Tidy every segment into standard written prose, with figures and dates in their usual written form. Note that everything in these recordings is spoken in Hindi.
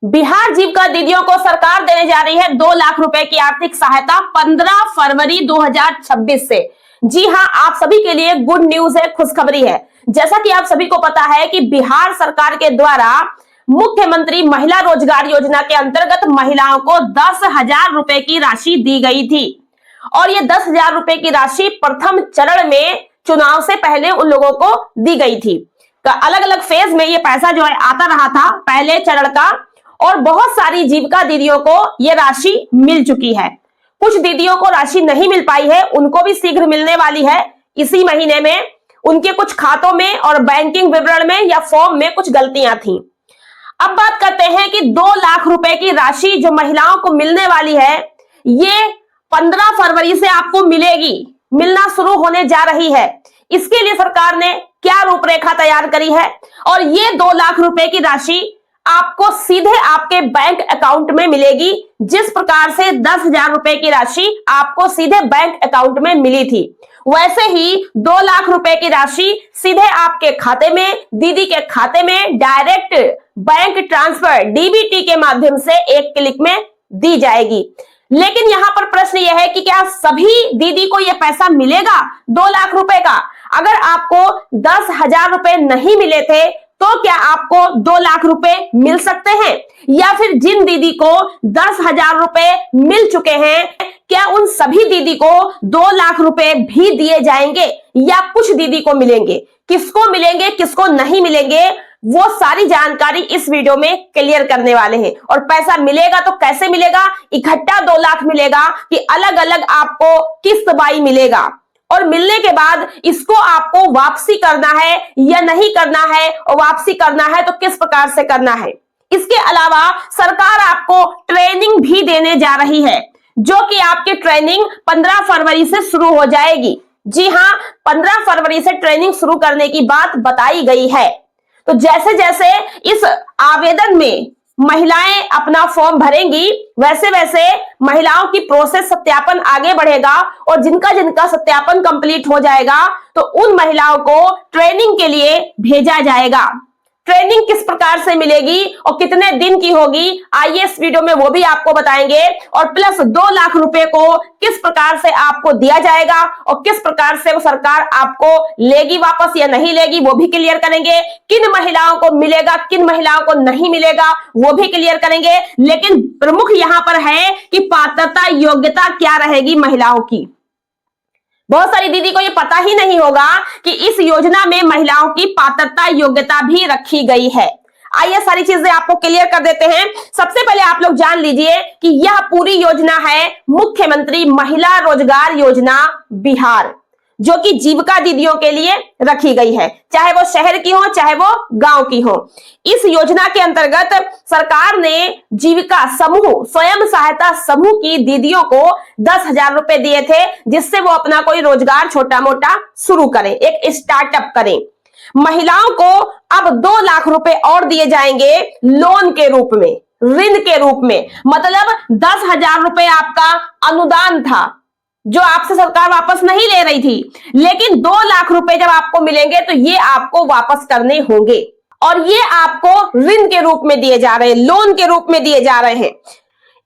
बिहार जीविका दीदियों को सरकार देने जा रही है 2 लाख रुपए की आर्थिक सहायता 15 फरवरी 2026 से। जी हां, आप सभी के लिए गुड न्यूज है, खुशखबरी है। जैसा कि आप सभी को पता है कि बिहार सरकार के द्वारा मुख्यमंत्री महिला रोजगार योजना के अंतर्गत महिलाओं को 10,000 रुपए की राशि दी गई थी और ये 10,000 रुपए की राशि प्रथम चरण में चुनाव से पहले उन लोगों को दी गई थी। अलग अलग फेज में ये पैसा जो है आता रहा था पहले चरण का, और बहुत सारी जीविका दीदियों को ये राशि मिल चुकी है। कुछ दीदियों को राशि नहीं मिल पाई है, उनको भी शीघ्र मिलने वाली है। इसी महीने में उनके कुछ खातों में और बैंकिंग विवरण में या फॉर्म में कुछ गलतियां थी। अब बात करते हैं कि 2 लाख रुपए की राशि जो महिलाओं को मिलने वाली है, ये 15 फरवरी से आपको मिलेगी, मिलना शुरू होने जा रही है। इसके लिए सरकार ने क्या रूपरेखा तैयार करी है, और ये 2 लाख रुपए की राशि आपको सीधे आपके बैंक अकाउंट में मिलेगी। जिस प्रकार से 10,000 रुपए की राशि आपको सीधे बैंक अकाउंट में मिली थी, वैसे ही 2 लाख रुपए की राशि सीधे आपके खाते में, दीदी के खाते में डायरेक्ट बैंक ट्रांसफर डीबीटी के माध्यम से एक क्लिक में दी जाएगी। लेकिन यहां पर प्रश्न यह है कि क्या सभी दीदी को यह पैसा मिलेगा 2 लाख रुपए का? अगर आपको 10,000 रुपए नहीं मिले थे तो क्या आपको 2 लाख रुपए मिल सकते हैं? या फिर जिन दीदी को 10,000 रुपए मिल चुके हैं, क्या उन सभी दीदी को 2 लाख रुपए भी दिए जाएंगे या कुछ दीदी को मिलेंगे? किसको मिलेंगे, किसको नहीं मिलेंगे, वो सारी जानकारी इस वीडियो में क्लियर करने वाले हैं। और पैसा मिलेगा तो कैसे मिलेगा, इकट्ठा 2 लाख मिलेगा कि अलग अलग आपको किस्त बाई मिलेगा, और मिलने के बाद इसको आपको वापसी करना है या नहीं करना है, और वापसी करना है तो किस प्रकार से करना है। इसके अलावा सरकार आपको ट्रेनिंग भी देने जा रही है, जो कि आपकी ट्रेनिंग 15 फरवरी से शुरू हो जाएगी। जी हां, 15 फरवरी से ट्रेनिंग शुरू करने की बात बताई गई है। तो जैसे जैसे इस आवेदन में महिलाएं अपना फॉर्म भरेंगी, वैसे वैसे महिलाओं की प्रोसेस सत्यापन आगे बढ़ेगा, और जिनका जिनका सत्यापन कंप्लीट हो जाएगा तो उन महिलाओं को ट्रेनिंग के लिए भेजा जाएगा। ट्रेनिंग किस प्रकार से मिलेगी और कितने दिन की होगी, आइए इस वीडियो में वो भी आपको बताएंगे। और प्लस 2 लाख रुपए को किस प्रकार से आपको दिया जाएगा और किस प्रकार से वो सरकार आपको लेगी वापस या नहीं लेगी, वो भी क्लियर करेंगे। किन महिलाओं को मिलेगा, किन महिलाओं को नहीं मिलेगा, वो भी क्लियर करेंगे। लेकिन प्रमुख यहां पर है कि पात्रता योग्यता क्या रहेगी महिलाओं की। बहुत सारी दीदी को ये पता ही नहीं होगा कि इस योजना में महिलाओं की पात्रता योग्यता भी रखी गई है। आइए सारी चीजें आपको क्लियर कर देते हैं। सबसे पहले आप लोग जान लीजिए कि यह पूरी योजना है मुख्यमंत्री महिला रोजगार योजना बिहार, जो कि जीविका दीदियों के लिए रखी गई है, चाहे वो शहर की हो चाहे वो गांव की हो। इस योजना के अंतर्गत सरकार ने जीविका समूह, स्वयं सहायता समूह की दीदियों को 10,000 रुपए दिए थे, जिससे वो अपना कोई रोजगार छोटा मोटा शुरू करें, एक स्टार्टअप करें। महिलाओं को अब 2 लाख रुपए और दिए जाएंगे लोन के रूप में, ऋण के रूप में। मतलब 10,000 रुपए आपका अनुदान था जो आपसे सरकार वापस नहीं ले रही थी, लेकिन 2 लाख रुपए जब आपको मिलेंगे तो ये आपको वापस करने होंगे, और ये आपको ऋण के रूप में दिए जा रहे हैं, लोन के रूप में दिए जा रहे हैं।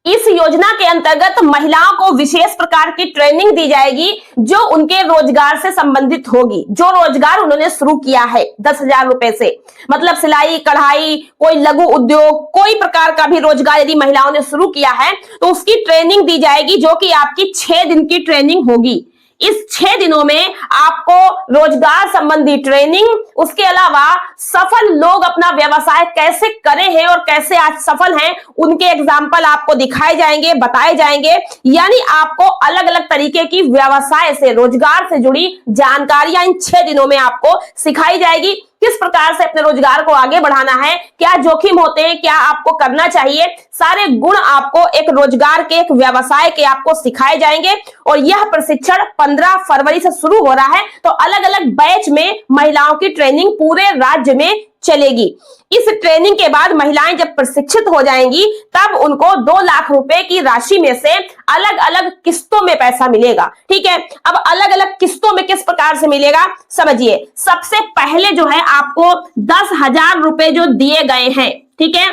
इस योजना के अंतर्गत महिलाओं को विशेष प्रकार की ट्रेनिंग दी जाएगी जो उनके रोजगार से संबंधित होगी, जो रोजगार उन्होंने शुरू किया है 10,000 रुपए से। मतलब सिलाई कढ़ाई, कोई लघु उद्योग, कोई प्रकार का भी रोजगार यदि महिलाओं ने शुरू किया है तो उसकी ट्रेनिंग दी जाएगी, जो कि आपकी 6 दिन की ट्रेनिंग होगी। इस 6 दिनों में आपको रोजगार संबंधी ट्रेनिंग, उसके अलावा सफल लोग अपना व्यवसाय कैसे करे हैं और कैसे आज सफल हैं, उनके एग्जाम्पल आपको दिखाए जाएंगे, बताए जाएंगे। यानी आपको अलग अलग तरीके की व्यवसाय से, रोजगार से जुड़ी जानकारियां इन 6 दिनों में आपको सिखाई जाएगी। किस प्रकार से अपने रोजगार को आगे बढ़ाना है, क्या जोखिम होते हैं, क्या आपको करना चाहिए, सारे गुण आपको एक रोजगार के, एक व्यवसाय के आपको सिखाए जाएंगे। और यह प्रशिक्षण 15 फरवरी से शुरू हो रहा है, तो अलग अलग बैच में महिलाओं की ट्रेनिंग पूरे राज्य में चलेगी। इस ट्रेनिंग के बाद महिलाएं जब प्रशिक्षित हो जाएंगी तब उनको 2 लाख रुपए की राशि में से अलग अलग किस्तों में पैसा मिलेगा। ठीक है, अब अलग अलग किस्तों में किस प्रकार से मिलेगा समझिए। सबसे पहले जो है आपको 10,000 रुपए जो दिए गए हैं, ठीक है,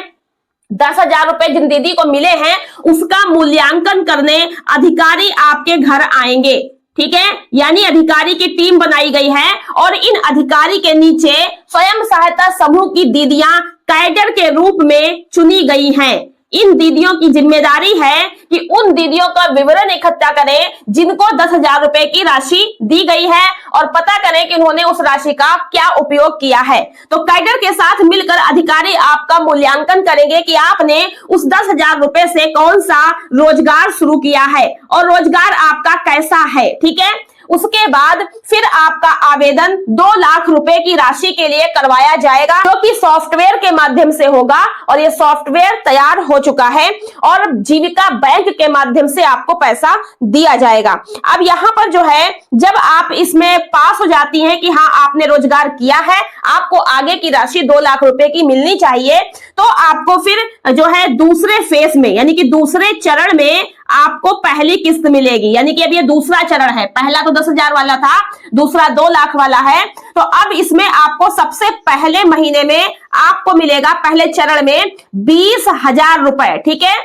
10,000 रुपए जिन दीदी को मिले हैं उसका मूल्यांकन करने अधिकारी आपके घर आएंगे। ठीक है, यानी अधिकारी की टीम बनाई गई है और इन अधिकारी के नीचे स्वयं सहायता समूह की दीदियां कैडर के रूप में चुनी गई हैं। इन दीदियों की जिम्मेदारी है कि उन दीदियों का विवरण इकट्ठा करें जिनको 10,000 रुपए की राशि दी गई है और पता करें कि उन्होंने उस राशि का क्या उपयोग किया है। तो कैडर के साथ मिलकर अधिकारी आपका मूल्यांकन करेंगे कि आपने उस 10,000 रुपए से कौन सा रोजगार शुरू किया है और रोजगार आपका कैसा है। ठीक है, उसके बाद फिर आपका आवेदन 2 लाख रुपए की राशि के लिए करवाया जाएगा, जो कि सॉफ्टवेयर के माध्यम से होगा और ये सॉफ्टवेयर तैयार हो चुका है और जीविका बैंक के माध्यम से आपको पैसा दिया जाएगा। अब यहाँ पर जो है, जब आप इसमें पास हो जाती हैं कि हाँ आपने रोजगार किया है, आपको आगे की राशि 2 लाख रुपए की मिलनी चाहिए, तो आपको फिर जो है दूसरे फेज में यानी कि दूसरे चरण में आपको पहली किस्त मिलेगी। यानी कि अब ये दूसरा चरण है, पहला तो 10,000 वाला था, दूसरा 2 लाख वाला है। तो अब इसमें आपको सबसे पहले महीने में आपको मिलेगा पहले चरण में 20,000 रुपए। ठीक है,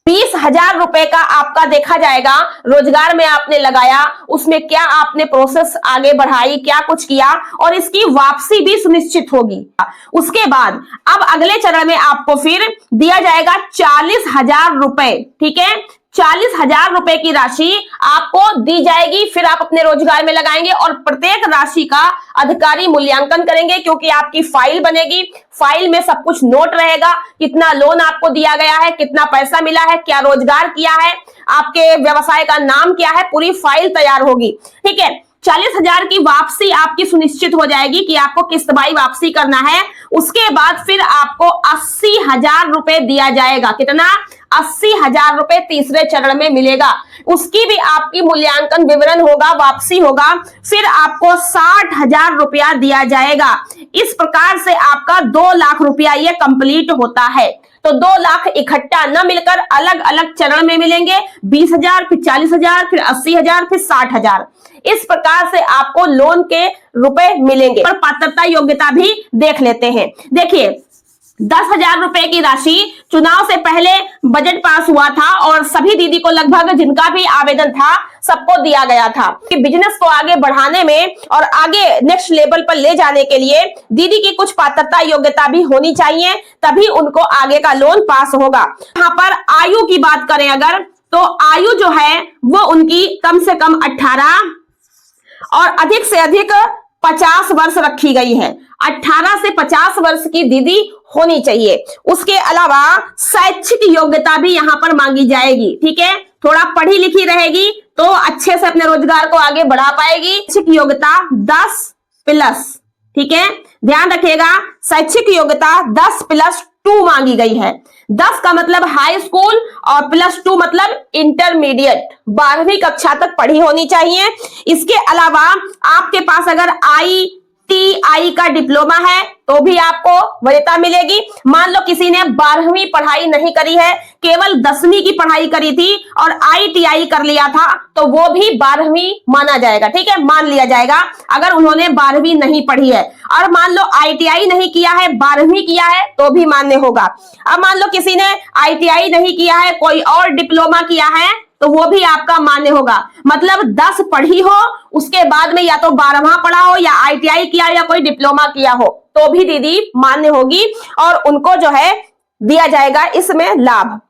20,000 रुपए का आपका देखा जाएगा रोजगार में आपने लगाया, उसमें क्या आपने प्रोसेस आगे बढ़ाई, क्या कुछ किया और इसकी वापसी भी सुनिश्चित होगी। उसके बाद अब अगले चरण में आपको फिर दिया जाएगा 40,000 रुपए। ठीक है, 40,000 रुपए की राशि आपको दी जाएगी, फिर आप अपने रोजगार में लगाएंगे और प्रत्येक राशि का अधिकारी मूल्यांकन करेंगे क्योंकि आपकी फाइल बनेगी। फाइल में सब कुछ नोट रहेगा, कितना लोन आपको दिया गया है, कितना पैसा मिला है, क्या रोजगार किया है, आपके व्यवसाय का नाम क्या है, पूरी फाइल तैयार होगी। ठीक है, 40,000 की वापसी आपकी सुनिश्चित हो जाएगी कि आपको किस्तबाई वापसी करना है। उसके बाद फिर आपको 80,000 रुपए दिया जाएगा। कितना? 80,000 रुपए तीसरे चरण में मिलेगा। उसकी भी आपकी मूल्यांकन विवरण होगा, वापसी होगा, फिर आपको 60,000 रुपया दिया जाएगा। इस प्रकार से आपका 2 लाख रुपया ये कंप्लीट होता है। तो 2 लाख इकट्ठा न मिलकर अलग अलग चरण में मिलेंगे, 20,000, फिर 40,000, फिर 80,000, फिर 60,000। इस प्रकार से आपको लोन के रुपए मिलेंगे। और पात्रता योग्यता भी देख लेते हैं। देखिए, 10,000 रुपए की राशि चुनाव से पहले बजट पास हुआ था और सभी दीदी को लगभग जिनका भी आवेदन था सबको दिया गया था कि बिजनेस को आगे बढ़ाने में और आगे नेक्स्ट लेवल पर ले जाने के लिए दीदी की कुछ पात्रता योग्यता भी होनी चाहिए, तभी उनको आगे का लोन पास होगा। यहाँ पर आयु की बात करें अगर, तो आयु जो है वो उनकी कम से कम 18 और अधिक से अधिक 50 वर्ष रखी गई है। 18 से 50 वर्ष की दीदी होनी चाहिए। उसके अलावा शैक्षिक योग्यता भी यहाँ पर मांगी जाएगी। ठीक है, थोड़ा पढ़ी लिखी रहेगी तो अच्छे से अपने रोजगार को आगे बढ़ा पाएगी। शैक्षिक योग्यता 10+। ठीक है, ध्यान रखिएगा, शैक्षिक योग्यता 10+2 मांगी गई है। 10 का मतलब हाई स्कूल और +2 मतलब इंटरमीडिएट, 12वीं कक्षा तक पढ़ी होनी चाहिए। इसके अलावा आपके पास अगर ITI का डिप्लोमा है तो भी आपको वरीयता मिलेगी। मान लो किसी ने 12वीं पढ़ाई नहीं करी है, केवल 10वीं की पढ़ाई करी थी और ITI कर लिया था, तो वो भी 12वीं माना जाएगा। ठीक है, मान लिया जाएगा अगर उन्होंने 12वीं नहीं पढ़ी है। और मान लो ITI नहीं किया है, 12वीं किया है तो भी मान्य होगा। अब मान लो किसी ने ITI नहीं किया है, कोई और डिप्लोमा किया है, तो वो भी आपका मान्य होगा। मतलब 10 पढ़ी हो, उसके बाद में या तो 12वां पढ़ा हो या ITI किया या कोई डिप्लोमा किया हो, तो भी दीदी मान्य होगी और उनको जो है दिया जाएगा इसमें लाभ।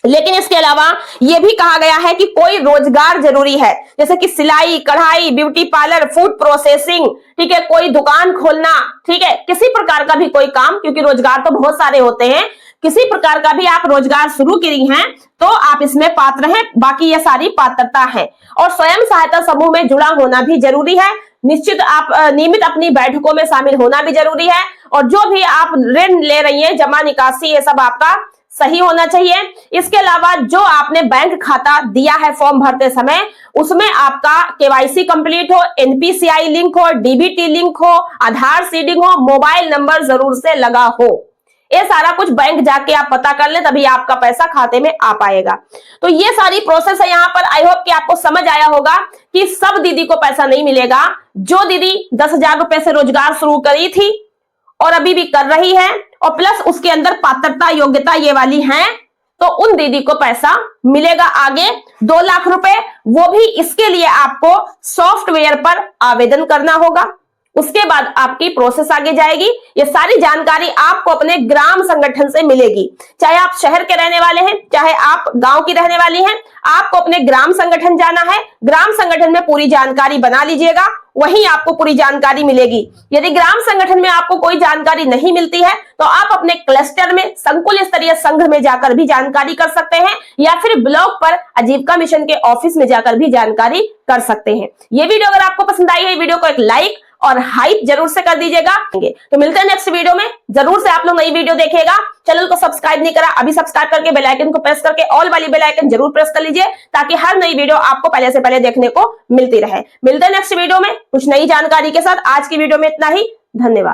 लेकिन इसके अलावा यह भी कहा गया है कि कोई रोजगार जरूरी है, जैसे कि सिलाई, कढ़ाई, ब्यूटी पार्लर, फूड प्रोसेसिंग, ठीक है, कोई दुकान खोलना, ठीक है, किसी प्रकार का भी कोई काम, क्योंकि रोजगार तो बहुत सारे होते हैं, किसी प्रकार का भी आप रोजगार शुरू करी हैं तो आप इसमें पात्र हैं। बाकी ये सारी पात्रता है। और स्वयं सहायता समूह में जुड़ा होना भी जरूरी है। निश्चित आप नियमित अपनी बैठकों में शामिल होना भी जरूरी है। और जो भी आप ऋण ले रही हैं, जमा निकासी, ये सब आपका सही होना चाहिए। इसके अलावा जो आपने बैंक खाता दिया है फॉर्म भरते समय, उसमें आपका KYC कंप्लीट हो, NPCI लिंक हो, DBT लिंक हो, आधार सीडिंग हो, मोबाइल नंबर जरूर से लगा हो। ये सारा कुछ बैंक जाके आप पता कर ले, तभी आपका पैसा खाते में आ पाएगा। तो ये सारी प्रोसेस है यहाँ पर। आई होप कि आपको समझ आया होगा कि सब दीदी को पैसा नहीं मिलेगा। जो दीदी 10,000 रुपए से रोजगार शुरू करी थी और अभी भी कर रही है और प्लस उसके अंदर पात्रता योग्यता ये वाली है, तो उन दीदी को पैसा मिलेगा आगे 2 लाख रुपए। वो भी इसके लिए आपको सॉफ्टवेयर पर आवेदन करना होगा, उसके बाद आपकी प्रोसेस आगे जाएगी। ये सारी जानकारी आपको अपने ग्राम संगठन से मिलेगी। चाहे आप शहर के रहने वाले हैं, चाहे आप गांव की रहने वाली हैं, आपको अपने ग्राम संगठन जाना है। ग्राम संगठन में पूरी जानकारी बना लीजिएगा, वहीं आपको पूरी जानकारी मिलेगी। यदि ग्राम संगठन में आपको कोई जानकारी नहीं मिलती है तो आप अपने क्लस्टर में, संकुल स्तरीय संघ में जाकर भी जानकारी कर सकते हैं, या फिर ब्लॉक पर आजीविका मिशन के ऑफिस में जाकर भी जानकारी कर सकते हैं। ये वीडियो अगर आपको पसंद आई है, वीडियो को एक लाइक और हाइप जरूर से कर दीजिएगा। तो मिलते हैं नेक्स्ट वीडियो में, जरूर से आप लोग नई वीडियो देखिएगा। चैनल को सब्सक्राइब नहीं करा, अभी सब्सक्राइब करके बेल आइकन को प्रेस करके ऑल वाली बेल आइकन जरूर प्रेस कर लीजिए, ताकि हर नई वीडियो आपको पहले से पहले देखने को मिलती रहे। मिलते हैं नेक्स्ट वीडियो में कुछ नई जानकारी के साथ। आज की वीडियो में इतना ही, धन्यवाद।